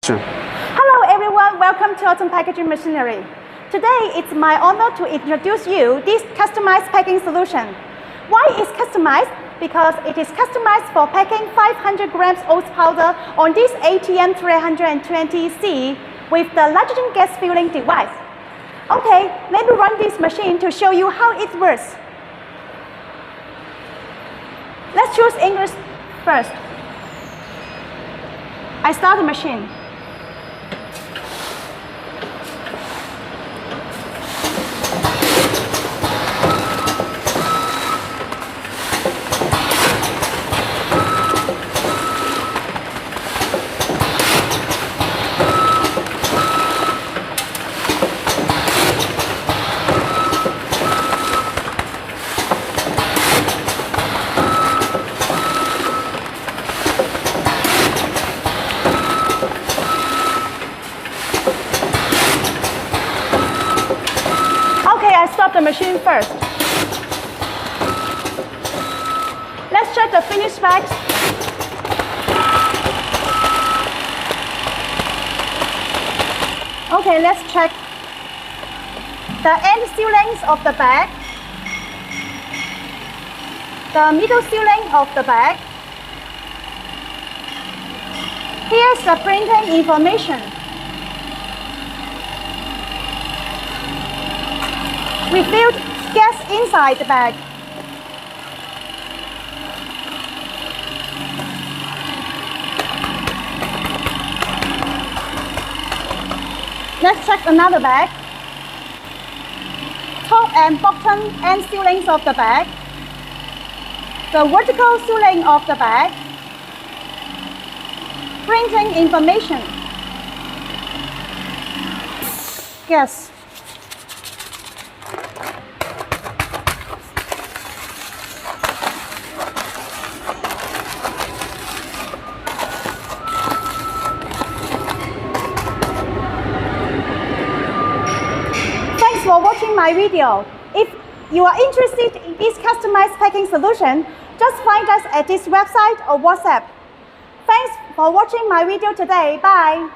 Sure. Hello everyone, welcome to Autom Packaging Machinery. Today it's my honor to introduce you this customized packing solution. Why is customized? Because it is customized for packing 500 grams oats powder on this ATM 320C with the nitrogen gas filling device. Okay, let me run this machine to show you how it works. Let's choose English first. I start the machine. Stop the machine first. Let's check the finished bags. Okay, let's check the end sealings of the bag, the middle sealing of the bag. Here's the printing information. We filled gas inside the bag. Let's check another bag. Top and bottom end sealings of the bag. The vertical sealing of the bag. Printing information. Gas. For watching my video. If you are interested in this customized packing solution, just find us at this website or WhatsApp. Thanks for watching my video today. Bye.